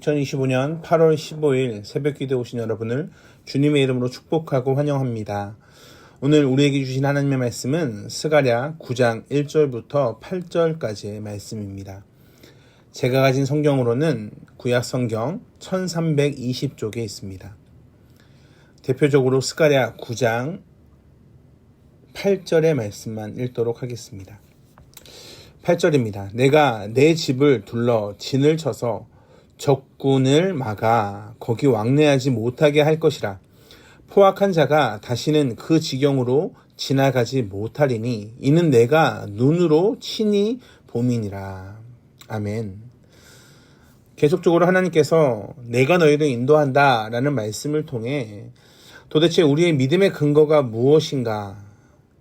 2025년 8월 15일 새벽기도에 오신 여러분을 주님의 이름으로 축복하고 환영합니다. 오늘 우리에게 주신 하나님의 말씀은 스가랴 9장 1절부터 8절까지의 말씀입니다. 제가 가진 성경으로는 구약 성경 1320쪽에 있습니다. 대표적으로 스가랴 9장 8절의 말씀만 읽도록 하겠습니다. 8절입니다. 내가 내 집을 둘러 진을 쳐서 적군을 막아 거기 왕래하지 못하게 할 것이라. 포악한 자가 다시는 그 지경으로 지나가지 못하리니 이는 내가 눈으로 친히 봄이니라. 아멘. 계속적으로 하나님께서 내가 너희를 인도한다 라는 말씀을 통해 도대체 우리의 믿음의 근거가 무엇인가,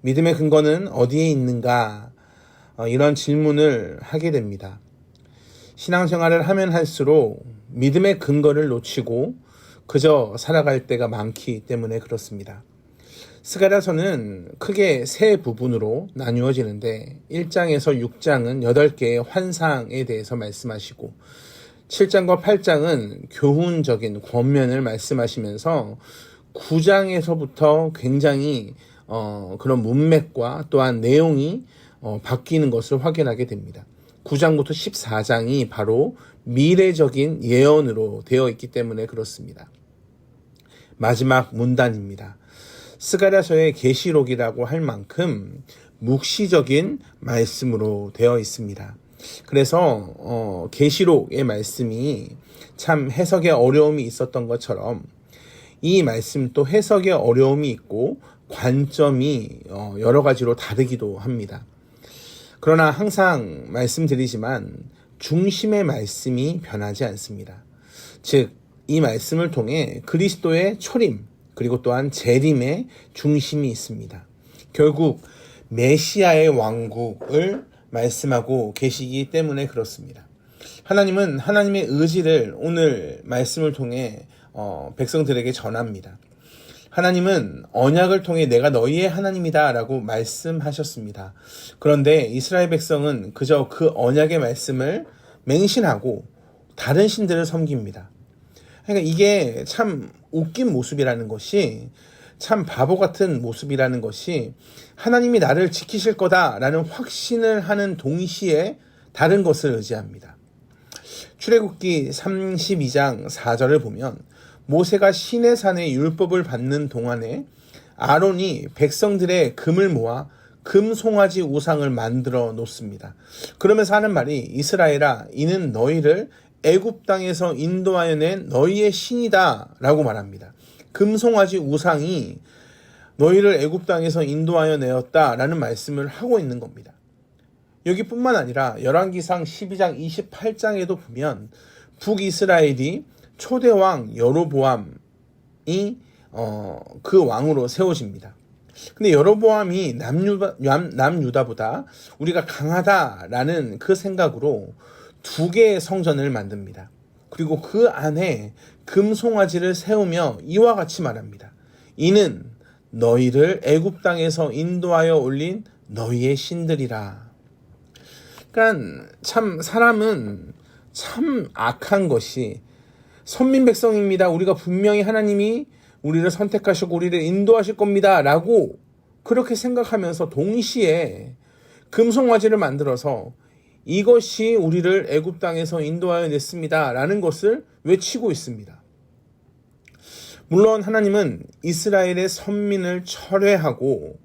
믿음의 근거는 어디에 있는가, 이런 질문을 하게 됩니다. 신앙생활을 하면 할수록 믿음의 근거를 놓치고 그저 살아갈 때가 많기 때문에 그렇습니다. 스가랴서는 크게 세 부분으로 나누어지는데 1장에서 6장은 8개의 환상에 대해서 말씀하시고 7장과 8장은 교훈적인 권면을 말씀하시면서 9장에서부터 굉장히 그런 문맥과 또한 내용이 바뀌는 것을 확인하게 됩니다. 9장부터 14장이 바로 미래적인 예언으로 되어 있기 때문에 그렇습니다. 마지막 문단입니다. 스가랴서의 계시록이라고 할 만큼 묵시적인 말씀으로 되어 있습니다. 그래서 계시록의 말씀이 참 해석에 어려움이 있었던 것처럼 이 말씀도 해석에 어려움이 있고 관점이 여러 가지로 다르기도 합니다. 그러나 항상 말씀드리지만 중심의 말씀이 변하지 않습니다. 즉, 이 말씀을 통해 그리스도의 초림 그리고 또한 재림의 중심이 있습니다. 결국 메시아의 왕국을 말씀하고 계시기 때문에 그렇습니다. 하나님은 하나님의 의지를 오늘 말씀을 통해 백성들에게 전합니다. 하나님은 언약을 통해 내가 너희의 하나님이다 라고 말씀하셨습니다. 그런데 이스라엘 백성은 그저 그 언약의 말씀을 맹신하고 다른 신들을 섬깁니다. 그러니까 이게 참 웃긴 모습이라는 것이, 참 바보 같은 모습이라는 것이, 하나님이 나를 지키실 거다라는 확신을 하는 동시에 다른 것을 의지합니다. 출애굽기 32장 4절을 보면 모세가 시내산의 율법을 받는 동안에 아론이 백성들의 금을 모아 금송아지 우상을 만들어 놓습니다. 그러면서 하는 말이 이스라엘아, 이는 너희를 애굽 땅에서 인도하여 낸 너희의 신이다 라고 말합니다. 금송아지 우상이 너희를 애굽 땅에서 인도하여 내었다 라는 말씀을 하고 있는 겁니다. 여기뿐만 아니라 열왕기상 12장 28장에도 보면 북이스라엘이 초대왕 여로보암이 그 왕으로 세워집니다. 근데 여로보암이 남유다보다 우리가 강하다라는 그 생각으로 2개의 성전을 만듭니다. 그리고 그 안에 금송아지를 세우며 이와 같이 말합니다. 이는 너희를 애굽 땅에서 인도하여 올린 너희의 신들이라. 그러니까 참 사람은 참 악한 것이, 선민 백성입니다. 우리가 분명히 하나님이 우리를 선택하시고 우리를 인도하실 겁니다. 라고 그렇게 생각하면서 동시에 금송아지를 만들어서 이것이 우리를 애굽 땅에서 인도하여 냈습니다. 라는 것을 외치고 있습니다. 물론 하나님은 이스라엘의 선민을 철회하고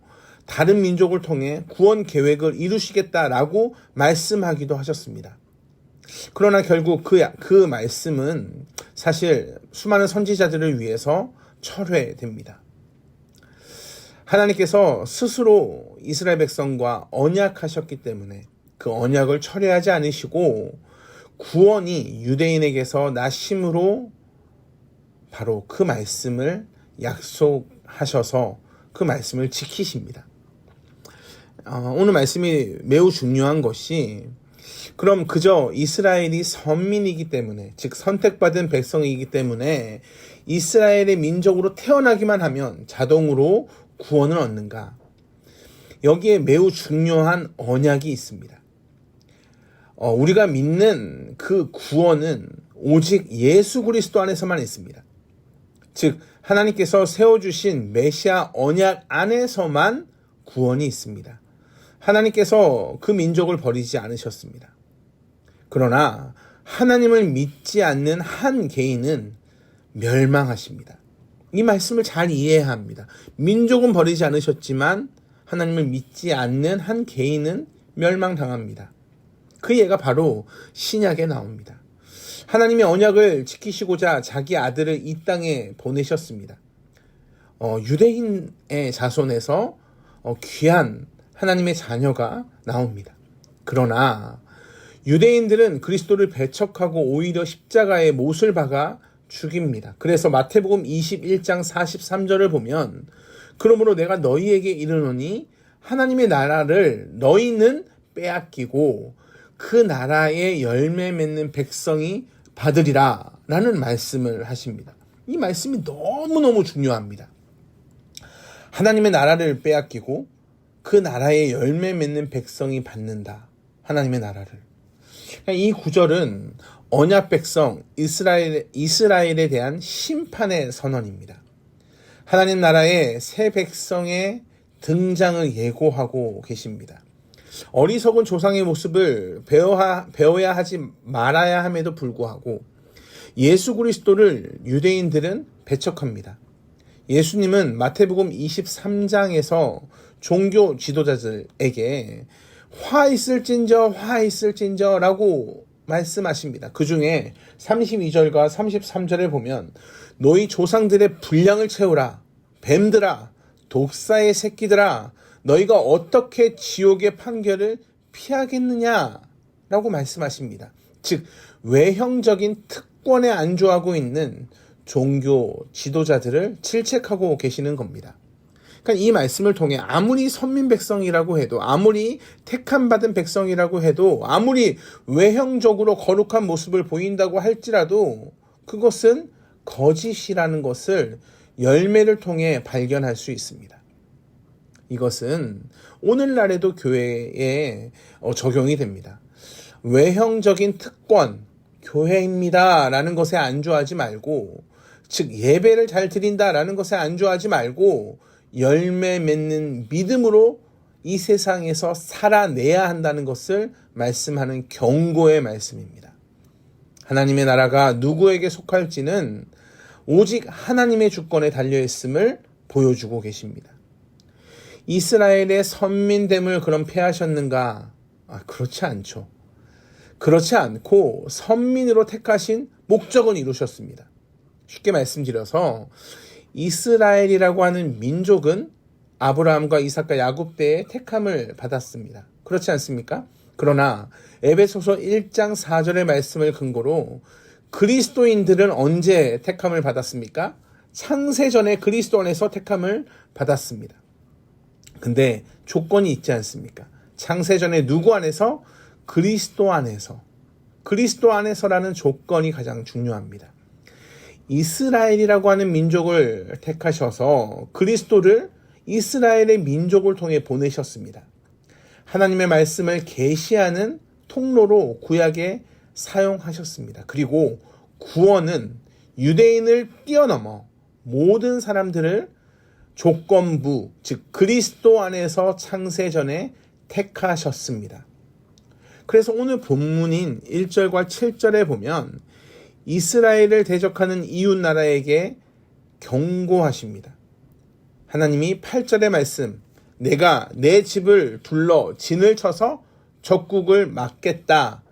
다른 민족을 통해 구원 계획을 이루시겠다라고 말씀하기도 하셨습니다. 그러나 결국 그 말씀은 사실 수많은 선지자들을 위해서 철회됩니다. 하나님께서 스스로 이스라엘 백성과 언약하셨기 때문에 그 언약을 철회하지 않으시고 구원이 유대인에게서 나심으로 바로 그 말씀을 약속하셔서 그 말씀을 지키십니다. 오늘 말씀이 매우 중요한 것이, 그럼 그저 이스라엘이 선민이기 때문에, 즉 선택받은 백성이기 때문에 이스라엘의 민족으로 태어나기만 하면 자동으로 구원을 얻는가? 여기에 매우 중요한 언약이 있습니다. 우리가 믿는 그 구원은 오직 예수 그리스도 안에서만 있습니다. 즉 하나님께서 세워주신 메시아 언약 안에서만 구원이 있습니다. 하나님께서 그 민족을 버리지 않으셨습니다. 그러나 하나님을 믿지 않는 한 개인은 멸망하십니다. 이 말씀을 잘 이해해야 합니다. 민족은 버리지 않으셨지만 하나님을 믿지 않는 한 개인은 멸망당합니다. 그 예가 바로 신약에 나옵니다. 하나님의 언약을 지키시고자 자기 아들을 이 땅에 보내셨습니다. 유대인의 자손에서 귀한 하나님의 자녀가 나옵니다. 그러나 유대인들은 그리스도를 배척하고 오히려 십자가에 못을 박아 죽입니다. 그래서 마태복음 21장 43절을 보면 그러므로 내가 너희에게 이르노니 하나님의 나라를 너희는 빼앗기고 그 나라의 열매 맺는 백성이 받으리라 라는 말씀을 하십니다. 이 말씀이 너무너무 중요합니다. 하나님의 나라를 빼앗기고 그 나라의 열매 맺는 백성이 받는다. 하나님의 나라를. 이 구절은 언약 백성 이스라엘에 대한 심판의 선언입니다. 하나님 나라의 새 백성의 등장을 예고하고 계십니다. 어리석은 조상의 모습을 배워야 하지 말아야 함에도 불구하고 예수 그리스도를 유대인들은 배척합니다. 예수님은 마태복음 23장에서 종교 지도자들에게 화 있을진저 라고 말씀하십니다. 그 중에 32절과 33절을 보면 너희 조상들의 분량을 채우라. 뱀들아, 독사의 새끼들아, 너희가 어떻게 지옥의 판결을 피하겠느냐라고 말씀하십니다. 즉 외형적인 특권에 안주하고 있는 종교 지도자들을 질책하고 계시는 겁니다. 그러니까 이 말씀을 통해 아무리 선민 백성이라고 해도, 아무리 택함받은 백성이라고 해도, 아무리 외형적으로 거룩한 모습을 보인다고 할지라도 그것은 거짓이라는 것을 열매를 통해 발견할 수 있습니다. 이것은 오늘날에도 교회에 적용이 됩니다. 외형적인 특권, 교회입니다 라는 것에 안주하지 말고, 즉 예배를 잘 드린다라는 것에 안주하지 말고 열매 맺는 믿음으로 이 세상에서 살아내야 한다는 것을 말씀하는 경고의 말씀입니다. 하나님의 나라가 누구에게 속할지는 오직 하나님의 주권에 달려있음을 보여주고 계십니다. 이스라엘의 선민됨을 그럼 패하셨는가? 그렇지 않죠. 그렇지 않고 선민으로 택하신 목적은 이루셨습니다. 쉽게 말씀드려서 이스라엘이라고 하는 민족은 아브라함과 이삭과 야곱 때에 택함을 받았습니다. 그렇지 않습니까? 그러나 에베소서 1장 4절의 말씀을 근거로 그리스도인들은 언제 택함을 받았습니까? 창세전에 그리스도 안에서 택함을 받았습니다. 근데 조건이 있지 않습니까? 창세전에 누구 안에서? 그리스도 안에서. 그리스도 안에서라는 조건이 가장 중요합니다. 이스라엘이라고 하는 민족을 택하셔서 그리스도를 이스라엘의 민족을 통해 보내셨습니다. 하나님의 말씀을 계시하는 통로로 구약에 사용하셨습니다. 그리고 구원은 유대인을 뛰어넘어 모든 사람들을 조건부, 즉 그리스도 안에서 창세전에 택하셨습니다. 그래서 오늘 본문인 1절과 7절에 보면 이스라엘을 대적하는 이웃나라에게 경고하십니다. 하나님이 8절의 말씀, 내가 내 집을 둘러 진을 쳐서 적국을 막겠다.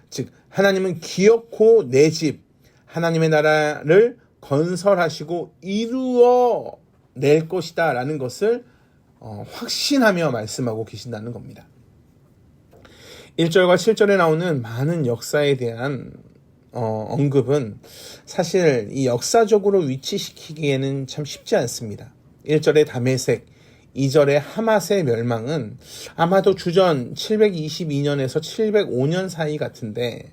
즉 하나님은 기어코 내 집, 하나님의 나라를 건설하시고 이루어 낼 것이다 라는 것을 확신하며 말씀하고 계신다는 겁니다. 1절과 7절에 나오는 많은 역사에 대한 언급은 사실 이 역사적으로 위치시키기에는 참 쉽지 않습니다. 1절의 다메섹, 2절의 하맛의 멸망은 아마도 주전 722년에서 705년 사이 같은데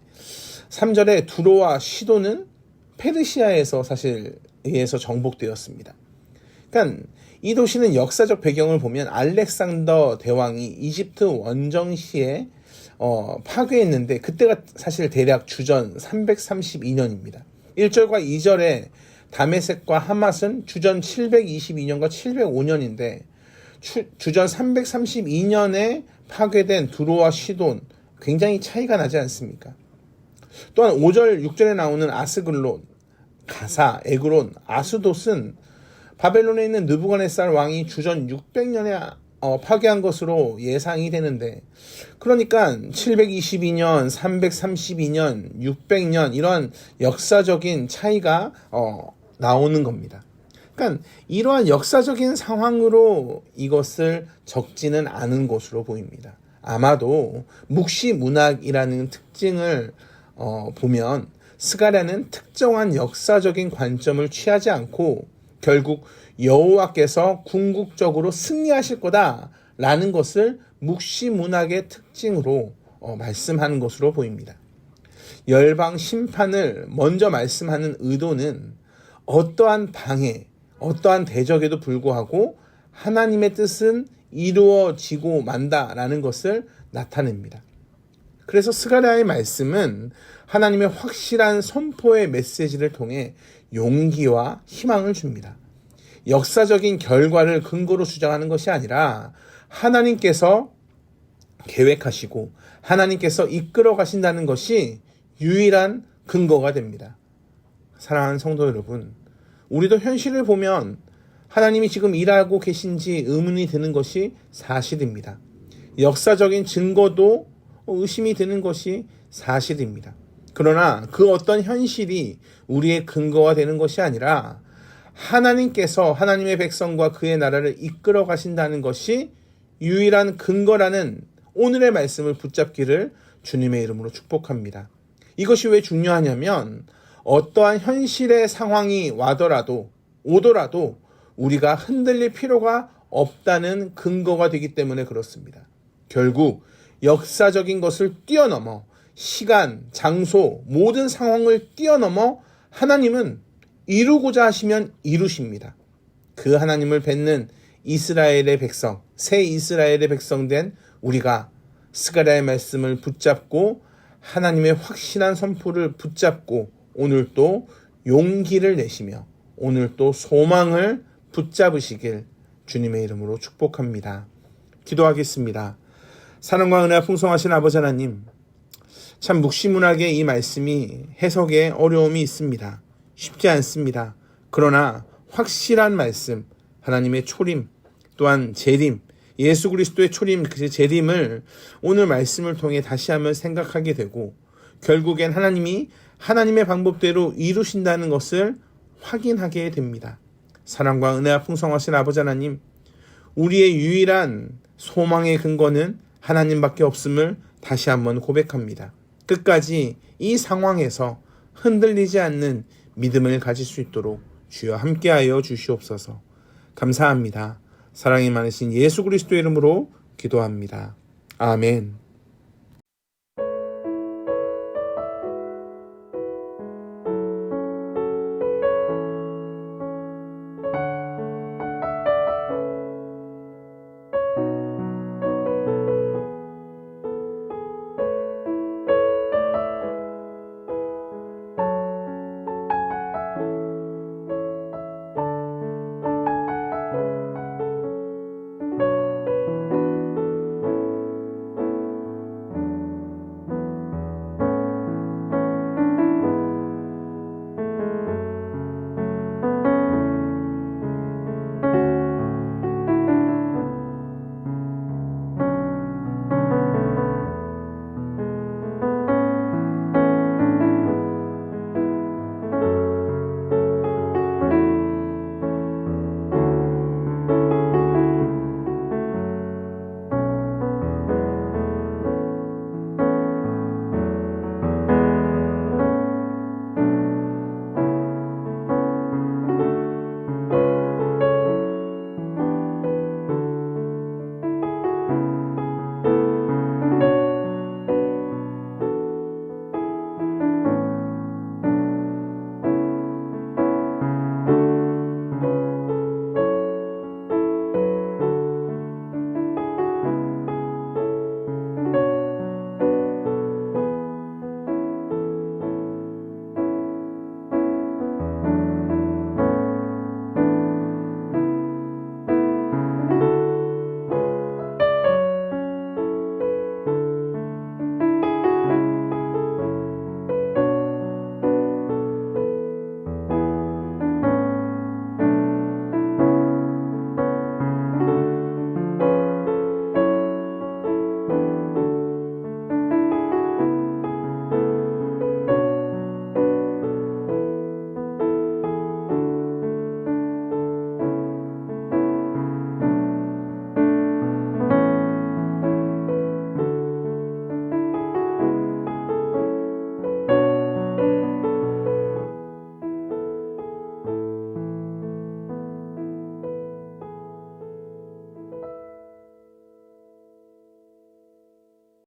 3절의 두로와 시도는 페르시아에서 사실 의해서 정복되었습니다. 그러니까 이 도시는 역사적 배경을 보면 알렉산더 대왕이 이집트 원정 시에 파괴했는데 그때가 사실 대략 주전 332년입니다. 1절과 2절에 다메섹과 하맛은 주전 722년과 705년인데 주전 332년에 파괴된 두로와 시돈 굉장히 차이가 나지 않습니까? 또한 5절, 6절에 나오는 아스글론, 가사, 에그론, 아스돗은 바벨론에 있는 느부갓네살 왕이 주전 600년에 파괴한 것으로 예상이 되는데, 그러니까 722년, 332년, 600년 이런 역사적인 차이가 나오는 겁니다. 그러니까 이러한 역사적인 상황으로 이것을 적지는 않은 것으로 보입니다. 아마도 묵시문학이라는 특징을 보면 스가랴는 특정한 역사적인 관점을 취하지 않고 결국 여호와께서 궁극적으로 승리하실 거다라는 것을 묵시문학의 특징으로 말씀하는 것으로 보입니다. 열방 심판을 먼저 말씀하는 의도는 어떠한 방해, 어떠한 대적에도 불구하고 하나님의 뜻은 이루어지고 만다라는 것을 나타냅니다. 그래서 스가랴의 말씀은 하나님의 확실한 선포의 메시지를 통해 용기와 희망을 줍니다. 역사적인 결과를 근거로 주장하는 것이 아니라 하나님께서 계획하시고 하나님께서 이끌어 가신다는 것이 유일한 근거가 됩니다. 사랑하는 성도 여러분, 우리도 현실을 보면 하나님이 지금 일하고 계신지 의문이 드는 것이 사실입니다. 역사적인 증거도 의심이 드는 것이 사실입니다. 그러나 그 어떤 현실이 우리의 근거가 되는 것이 아니라 하나님께서 하나님의 백성과 그의 나라를 이끌어 가신다는 것이 유일한 근거라는 오늘의 말씀을 붙잡기를 주님의 이름으로 축복합니다. 이것이 왜 중요하냐면 어떠한 현실의 상황이 오더라도 우리가 흔들릴 필요가 없다는 근거가 되기 때문에 그렇습니다. 결국 역사적인 것을 뛰어넘어 시간, 장소, 모든 상황을 뛰어넘어 하나님은 이루고자 하시면 이루십니다. 그 하나님을 뵙는 이스라엘의 백성, 새 이스라엘의 백성된 우리가 스가랴의 말씀을 붙잡고 하나님의 확실한 선포를 붙잡고 오늘 또 용기를 내시며 오늘 또 소망을 붙잡으시길 주님의 이름으로 축복합니다. 기도하겠습니다. 사랑과 은혜가 풍성하신 아버지 하나님, 참 묵시문학의 이 말씀이 해석에 어려움이 있습니다. 쉽지 않습니다. 그러나 확실한 말씀, 하나님의 초림, 또한 재림, 예수 그리스도의 초림, 그 재림을 오늘 말씀을 통해 다시 한번 생각하게 되고 결국엔 하나님이 하나님의 방법대로 이루신다는 것을 확인하게 됩니다. 사랑과 은혜가 풍성하신 아버지 하나님, 우리의 유일한 소망의 근거는 하나님밖에 없음을 다시 한번 고백합니다. 끝까지 이 상황에서 흔들리지 않는 믿음을 가질 수 있도록 주여 함께하여 주시옵소서. 감사합니다. 사랑이 많으신 예수 그리스도의 이름으로 기도합니다. 아멘.